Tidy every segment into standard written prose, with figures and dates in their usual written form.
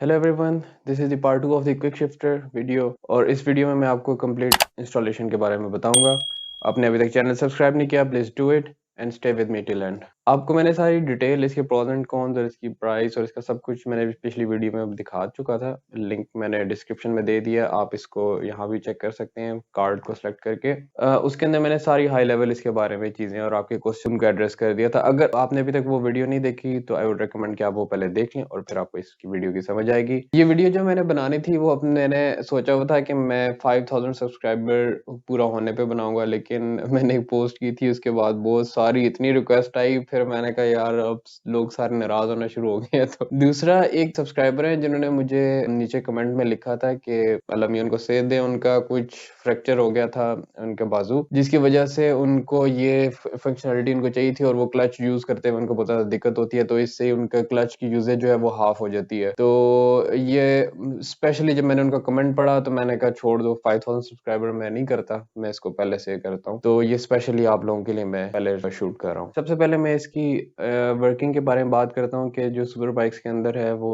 Hello everyone, this is the part 2 of the quick shifter video. और इस video में मैं आपको कंप्लीट इंस्टॉलेशन के बारे में बताऊंगा। आपने अभी तक चैनल सब्सक्राइब नहीं किया, please do it and stay with me till and. आपको मैंने सारी डिटेल, इसके प्रोज एंड कॉन्स और इसकी प्राइस और इसका सब कुछ मैंने पिछली वीडियो में दिखा चुका था। लिंक मैंने डिस्क्रिप्शन में दे दिया, आप इसको यहाँ भी चेक कर सकते हैं कार्ड को सिलेक्ट करके। उसके अंदर मैंने सारी हाई लेवल इसके बारे में चीजें और आपके क्वेश्चन को एड्रेस कर दिया था। अगर आपने अभी तक वो वीडियो नहीं देखी तो आई वुड रिकमेंड कि आप वो पहले देख लें और फिर आपको इसकी वीडियो की समझ आएगी। ये वीडियो जो मैंने बनानी थी वो मैंने सोचा हुआ था कि मैं 5000 सब्सक्राइबर पूरा होने पे बनाऊंगा, लेकिन मैंने एक पोस्ट की थी, उसके बाद बहुत सारी इतनी रिक्वेस्ट आई, फिर मैंने कहा यार अब लोग सारे नाराज होना शुरू हो गए हैं। तो दूसरा एक सब्सक्राइबर है जिन्होंने मुझे नीचे कमेंट में लिखा था कि अल्लाह मियां उनको सेहत दे, उनका कुछ फ्रैक्चर हो गया था उनके बाजू, जिसकी वजह से उनको ये फंक्शनलिटी उनको चाहिए थी और वो क्लच यूज करते हुए उनको बहुत ज्यादा दिक्कत होती है, तो इससे उनका क्लच की यूजेज जो है वो हाफ हो जाती है। तो ये स्पेशली जब मैंने उनका कमेंट पढ़ा तो मैंने कहा छोड़ दो, 5000 सब्सक्राइबर मैं नहीं करता, मैं इसको पहले से करता हूँ। तो ये स्पेशली आप लोगों के लिए मैं पहले शूट कर रहा हूँ। सबसे पहले मैं इसकी वर्किंग के बारे में बात करता हूँ कि जो सुपर बाइक्स के अंदर है वो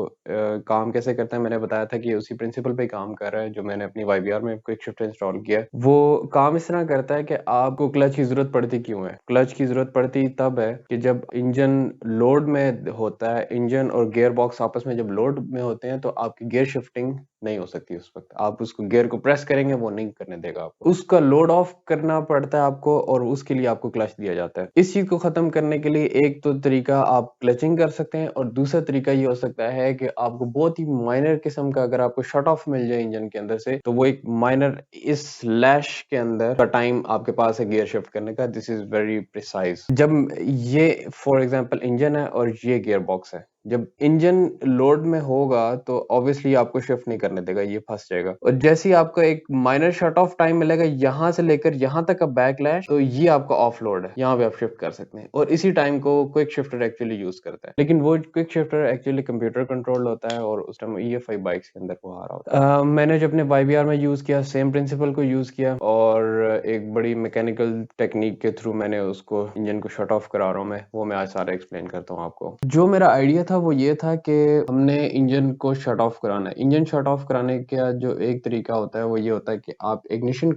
काम कैसे करता है। मैंने बताया था कि उसी प्रिंसिपल पे काम कर रहा है जो मैंने अपनी YBR में क्विक शिफ्ट इंस्टॉल किया है। वो काम इस तरह करता है कि आपको क्लच की जरूरत पड़ती क्यों है। क्लच की जरूरत पड़ती तब है कि जब इंजन लोड में होता है, इंजन और गियर बॉक्स आपस में जब लोड में होते हैं तो आपकी गियर शिफ्टिंग नहीं हो सकती। उस वक्त आप उसको गियर को प्रेस करेंगे वो नहीं करने देगा आपको, उसका लोड ऑफ करना पड़ता है आपको और उसके लिए आपको क्लच दिया जाता है। इस चीज को खत्म करने के लिए एक तो तरीका आप क्लचिंग कर सकते हैं और दूसरा तरीका ये हो सकता है कि आपको बहुत ही माइनर किस्म का अगर आपको शट ऑफ मिल जाए इंजन के अंदर से, तो वो एक माइनर इस लैश के अंदर का टाइम आपके पास है गियर शिफ्ट करने का। This is very precise. जब ये फॉर एग्जांपल इंजन है और ये गियर बॉक्स है, जब इंजन लोड में होगा तो ऑब्वियसली आपको शिफ्ट नहीं करने देगा, ये फंस जाएगा। और जैसे ही आपको एक माइनर शट ऑफ टाइम मिलेगा यहां से लेकर यहां तक का बैकलैश, तो ये आपका ऑफ लोड है, यहाँ पे आप शिफ्ट कर सकते हैं। और इसी टाइम को क्विक शिफ्टर एक्चुअली यूज करता है, लेकिन वो quick shifter actually computer control होता है और उस टाइम EFI बाइक्स के अंदर वो आ रहा होता है। मैंने जो अपने YBR में यूज किया सेम प्रिंसिपल को यूज किया और एक बड़ी मैकेनिकल टेक्निक के थ्रू मैंने उसको इंजन को शट ऑफ करा रहा हूँ मैं, वो मैं आज सारा एक्सप्लेन करता हूँ आपको। जो मेरा आइडिया था वो ये था कि हमने इंजन को शट ऑफ कराना है। इंजन शट ऑफ कराने का जो एक तरीका होता है वो ये होता है कि आप इग्निशन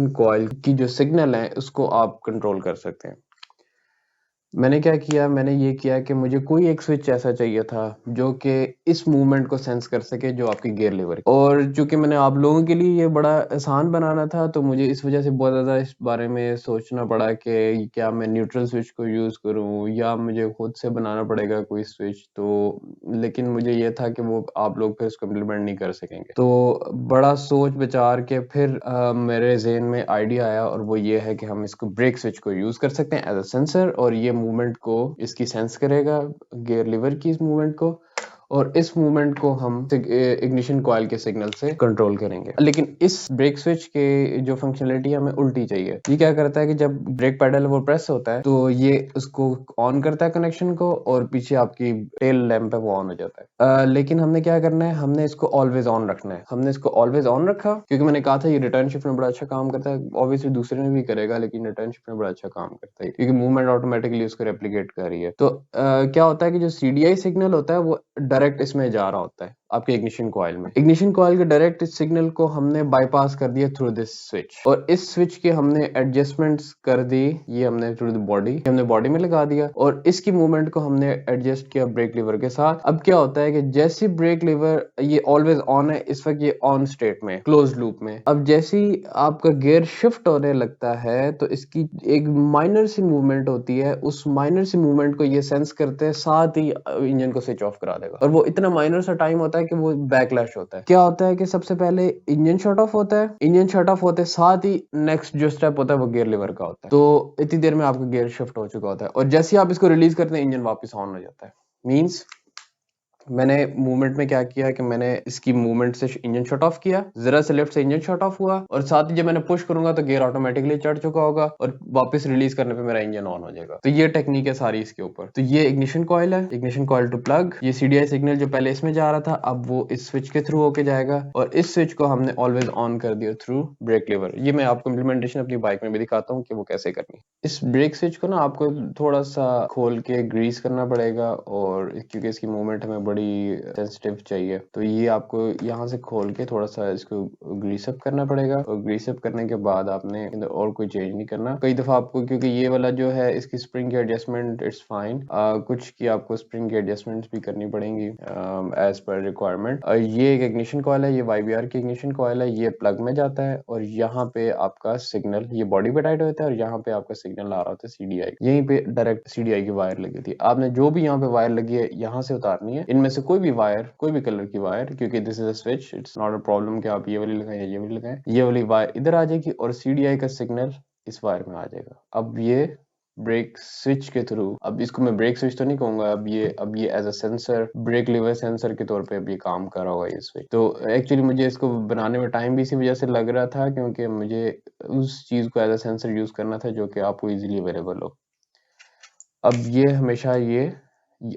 कॉइल की जो सिग्नल है उसको आप कंट्रोल कर सकते हैं। मैंने क्या किया, मैंने ये किया कि मुझे कोई एक स्विच ऐसा चाहिए था जो कि इस मूवमेंट को सेंस कर सके जो आपकी गियर लीवर, और चूंकि मैंने आप लोगों के लिए ये बड़ा आसान बनाना था तो मुझे इस वजह से बहुत ज्यादा इस बारे में सोचना पड़ा कि क्या मैं न्यूट्रल स्विच को यूज करूं या मुझे खुद से बनाना पड़ेगा कोई स्विच। तो लेकिन मुझे ये था कि वो आप लोग फिर इसको इम्प्लीमेंट नहीं कर सकेंगे, तो बड़ा सोच विचार के फिर मेरे ज़हन में आइडिया आया और वो ये है कि हम इसको ब्रेक स्विच को यूज कर सकते हैं एज अ सेंसर, और ये मूवमेंट को इसकी सेंस करेगा गियर लीवर की इस मूवमेंट को, और इस मूवमेंट को हम इग्निशन कॉइल के सिग्नल से कंट्रोल करेंगे। लेकिन इस ब्रेक स्विच के जो फंक्शनलिटी हमें उल्टी चाहिए। ये क्या करता है कि जब ब्रेक पेडल वो प्रेस होता है तो ये उसको ऑन करता है कनेक्शन को और पीछे आपकी टेल लैंप है वो ऑन हो जाता है। लेकिन हमने क्या करना है, हमने इसको ऑलवेज ऑन रखना है। हमने इसको ऑलवेज ऑन रखा क्योंकि मैंने कहा था ये रिटर्न शिफ्ट में बड़ा अच्छा काम करता है। ऑब्वियसली दूसरे में भी करेगा लेकिन रिटर्न शिफ्ट में बड़ा अच्छा काम करता है क्योंकि मूवमेंट ऑटोमेटिकली उसको रेप्लिकेट कर रही है। तो क्या होता है कि जो CDI सिग्नल होता है वो डायरेक्ट इसमें जा रहा होता है आपके इग्निशन कॉइल में। इग्निशन कॉइल के डायरेक्ट सिग्नल को हमने बाईपास कर दिया थ्रू दिस स्विच, और इस स्विच के हमने एडजस्टमेंट्स कर दी। ये हमने थ्रू द बॉडी, हमने बॉडी में लगा दिया और इसकी मूवमेंट को हमने एडजस्ट किया ब्रेक लीवर के साथ। अब क्या होता है कि जैसे ब्रेक लीवर ये ऑलवेज ऑन है, इस वक्त ये ऑन स्टेट में क्लोज लूप में। अब जैसे ही आपका गियर शिफ्ट होने लगता है तो इसकी एक माइनर सी मूवमेंट होती है, उस माइनर सी मूवमेंट को ये सेंस करते हैं, साथ ही इंजन को स्विच ऑफ करा देगा। और वो इतना माइनर सा टाइम होता है कि वो बैकलैश होता है। क्या होता है कि सबसे पहले इंजन शट ऑफ होता है, इंजन शट ऑफ होते साथ ही नेक्स्ट जो स्टेप होता है वो गियर लीवर का होता है। तो इतनी देर में आपका गियर शिफ्ट हो चुका होता है और जैसे ही आप इसको रिलीज करते हैं इंजन वापस ऑन हो जाता है। मींस मैंने मूवमेंट में क्या किया कि मैंने इसकी मूवमेंट से इंजन शट ऑफ किया, जरा से लेफ्ट से इंजन शट ऑफ हुआ और साथ ही जब मैंने पुश करूंगा तो गियर ऑटोमेटिकली चढ़ चुका होगा और वापस रिलीज करने पे मेरा इंजन ऑन हो जाएगा। तो ये टेक्निक है सारी इसके ऊपर। तो ये इग्निशन कॉइल है, इग्निशन कॉइल टू प्लग। ये CDI सिग्नल जो पहले इसमें जा रहा था अब वो इस स्विच के थ्रू होके जाएगा और इस स्विच को हमने ऑलवेज ऑन कर दिया थ्रू ब्रेक लीवर। ये मैं आपको इम्प्लीमेंटेशन अपनी बाइक में भी दिखाता हूँ कि वो कैसे करनी है। इस ब्रेक स्विच को ना आपको थोड़ा सा खोल के ग्रीस करना पड़ेगा और क्योंकि इसकी मूवमेंट हमें बड़ी थोड़ी सेंसिटिव चाहिए, तो ये आपको यहाँ से खोल के थोड़ा सा इसको ग्रीस अप करना पड़ेगा, और ग्रीस अप करने के बाद आपने और कोई चेंज नहीं करना। कई दफा आपको, क्योंकि ये वाला जो है इसकी स्प्रिंग की एडजस्टमेंट इट्स फाइन, कुछ की आपको स्प्रिंग की एडजस्टमेंट्स भी करनी पड़ेंगी एज पर रिक्वायरमेंट। ये एक इग्निशन कॉइल है, ये YBR की इग्निशन कॉइल है, ये प्लग में जाता है और यहाँ पे आपका सिग्नल ये बॉडी पे टाइट होता है और यहाँ पे आपका सिग्नल आ रहा होता है CDI, यहीं पे डायरेक्ट CDI की वायर लगी थी। आपने जो भी यहाँ पे वायर लगी है यहाँ से उतारनी है, इनमें से कोई भी वायर, कोई भी कलर की वायर, क्योंकि this is a switch, it's not a problem कि आप ये वाली लगाएं या ये वाली लगाएं। ये वाली वायर इधर आ जाएगी और CDI का सिग्नल इस वायर में आ जाएगा। अब ये ब्रेक स्विच के थ्रू, अब इसको मैं ब्रेक स्विच तो नहीं कहूंगा, अब ये as a sensor, brake lever sensor के तौर पे अब ये काम कर रहा होगा ये स्विच। तो एक्चुअली मुझे इसको बनाने में टाइम भी इसी वजह से लग रहा था, क्योंकि मुझे उस चीज को एज अ सेंसर यूज करना था जो कि आपको इजीली अवेलेबल हो। अब ये हमेशा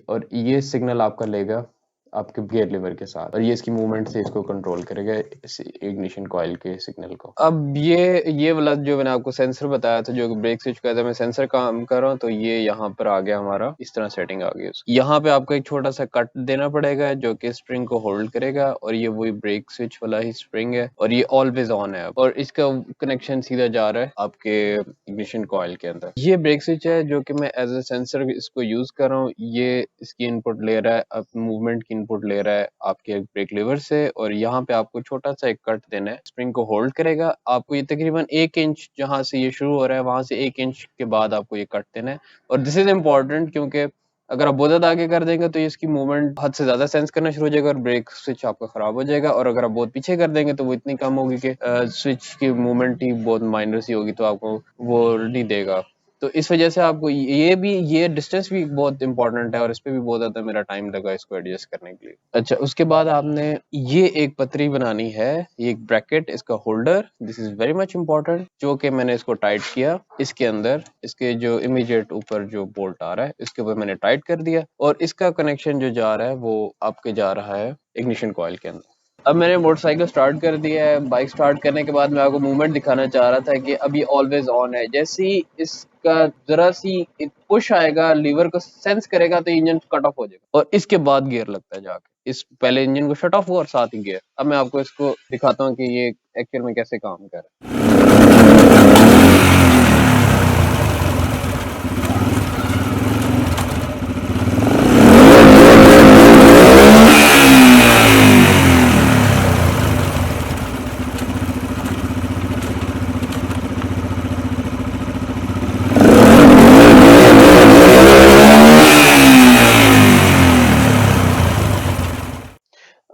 और ये सिग्नल आपका लेगा आपके गियर लीवर के साथ, और ये इसकी मूवमेंट से इसको कंट्रोल करेगा, इस इग्निशन कॉइल के सिग्नल को। अब ये वाला जो मैंने आपको सेंसर बताया था, जो ब्रेक स्विच का था, मैं सेंसर काम कर रहा हूँ, तो ये यहाँ पर आ गया हमारा, इस तरह सेटिंग आ गई उसकी। यहाँ पे आपको एक छोटा सा कट देना पड़ेगा जो कि स्प्रिंग को होल्ड करेगा, और ये वही ब्रेक स्विच वाला ही स्प्रिंग है, और ये ऑलवेज ऑन है, और इसका कनेक्शन सीधा जा रहा है आपके इग्निशन कॉइल के अंदर। ये ब्रेक स्विच है जो कि मैं एज ए सेंसर इसको यूज कर रहा हूँ। ये इसकी इनपुट ले रहा है, अब मूवमेंट की इनपुट ले रहा है आपके ब्रेक लीवर से, और यहाँ पे आपको छोटा सा एक कट देना है, स्प्रिंग को होल्ड करेगा। आपको ये तकरीबन 1 इंच जहां से ये शुरू हो रहा है वहां से 1 इंच के बाद आपको ये कट देना है। और दिस इज इम्पोर्टेंट, क्योंकि अगर आप बहुत ज्यादा आगे कर देंगे तो इसकी मूवमेंट हद से ज्यादा सेंस करना शुरू हो जाएगा और ब्रेक स्विच आपका खराब हो जाएगा, और अगर आप बहुत पीछे कर देंगे तो वो इतनी कम होगी कि स्विच की मूवमेंट ही बहुत माइनर सी होगी, तो आपको वो नहीं देगा। तो इस वजह से आपको ये डिस्टेंस भी बहुत इंपॉर्टेंट है, और इस पे भी बहुत ज्यादा मेरा टाइम लगा इसको एडजस्ट करने के लिए। अच्छा, उसके बाद आपने ये एक पतरी बनानी है, ये एक ब्रैकेट, इसका holder, this is very much important, जो कि मैंने इसको टाइट किया इसके अंदर, इसके जो इमीडिएट ऊपर जो बोल्ट आ रहा है इसके ऊपर मैंने टाइट कर दिया, और इसका कनेक्शन जो जा रहा है वो आपके जा रहा है इग्निशन कॉइल के अंदर। अब मैंने मोटरसाइकिल स्टार्ट कर दिया है। बाइक स्टार्ट करने के बाद मैं आपको मूवमेंट दिखाना चाह रहा था कि अब ये ऑलवेज ऑन है। जैसे ही इसका जरा सी पुश आएगा, लीवर को सेंस करेगा, तो इंजन कट ऑफ हो जाएगा, और इसके बाद गियर लगता है जाके। इस पहले इंजन को शट ऑफ हुआ और साथ ही गियर। अब मैं आपको इसको दिखाता हूँ कि ये एक्चुअल में कैसे काम कर रहा है।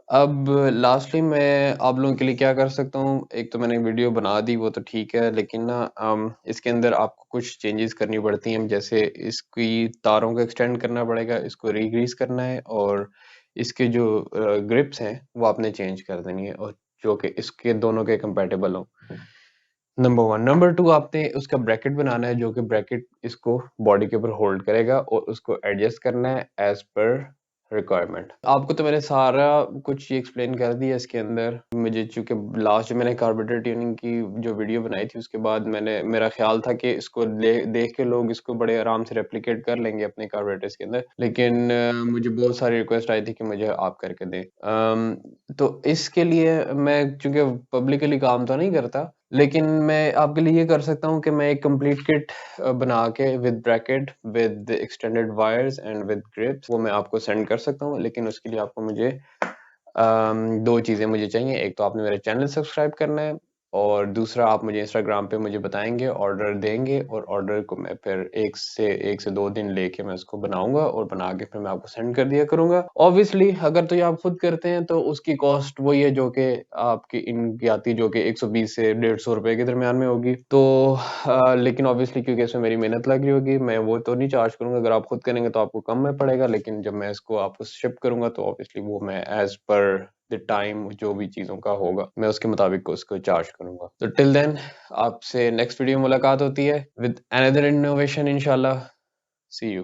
अब लास्टली मैं आप लोगों के लिए क्या कर सकता हूँ, एक तो मैंने वीडियो बना दी वो तो ठीक है, लेकिन ना इसके अंदर आपको कुछ चेंजेस करनी पड़ती हैं। जैसे इसकी तारों को एक्सटेंड करना पड़ेगा, इसको रीग्रीस करना है, और इसके जो ग्रिप्स हैं वो आपने चेंज कर देनी है, और जो कि इसके दोनों के कंपेटेबल हो। नंबर 1। नंबर 2, आपने उसका ब्रैकेट बनाना है, जो कि ब्रैकेट इसको बॉडी के ऊपर होल्ड करेगा, और उसको एडजस्ट करना है एज पर रिक्वायरमेंट। आपको तो मैंने सारा कुछ ये एक्सप्लेन कर दिया इसके अंदर। मुझे चूंकि लास्ट जो मैंने कार्बोरेटर ट्यूनिंग की जो वीडियो बनाई थी उसके बाद मेरा ख्याल था कि इसको देख के लोग इसको बड़े आराम से रेप्लिकेट कर लेंगे अपने कार्बोरेटर्स के अंदर, लेकिन मुझे बहुत सारी रिक्वेस्ट आई थी कि मुझे आप करके दें। तो इसके लिए मैं चूंकि पब्लिकली काम तो नहीं करता, लेकिन मैं आपके लिए ये कर सकता हूँ कि मैं एक कंप्लीट किट बना के with bracket, with extended wires and with grips, वो मैं आपको सेंड कर सकता हूँ। लेकिन उसके लिए आपको मुझे 2 चीज़ें मुझे चाहिए। एक तो आपने मेरा चैनल सब्सक्राइब करना है, और दूसरा आप मुझे इंस्टाग्राम पे मुझे बताएंगे, ऑर्डर देंगे, और ऑर्डर को मैं फिर 1 से 2 दिन लेके मैं उसको बनाऊंगा, और बना के फिर मैं आपको सेंड कर दिया करूंगा। ऑब्वियसली अगर तो ये आप खुद करते हैं तो उसकी कॉस्ट वही है जो कि आपकी इनकी आती है, जो कि 120 से 150 रुपए के दरमियान में होगी। तो लेकिन ऑब्वियसली क्योंकि इसमें मेरी मेहनत लगी होगी, मैं वो तो नहीं चार्ज करूंगा। अगर आप खुद करेंगे तो आपको कम में पड़ेगा, लेकिन जब मैं इसको आपको शिप करूंगा तो ऑब्वियसली वो मैं एज पर द टाइम जो भी चीजों का होगा मैं उसके मुताबिक उसको चार्ज करूंगा। तो टिल देन आपसे नेक्स्ट वीडियो में मुलाकात होती है विद अनदर इनोवेशन इंशाल्लाह। सी यू।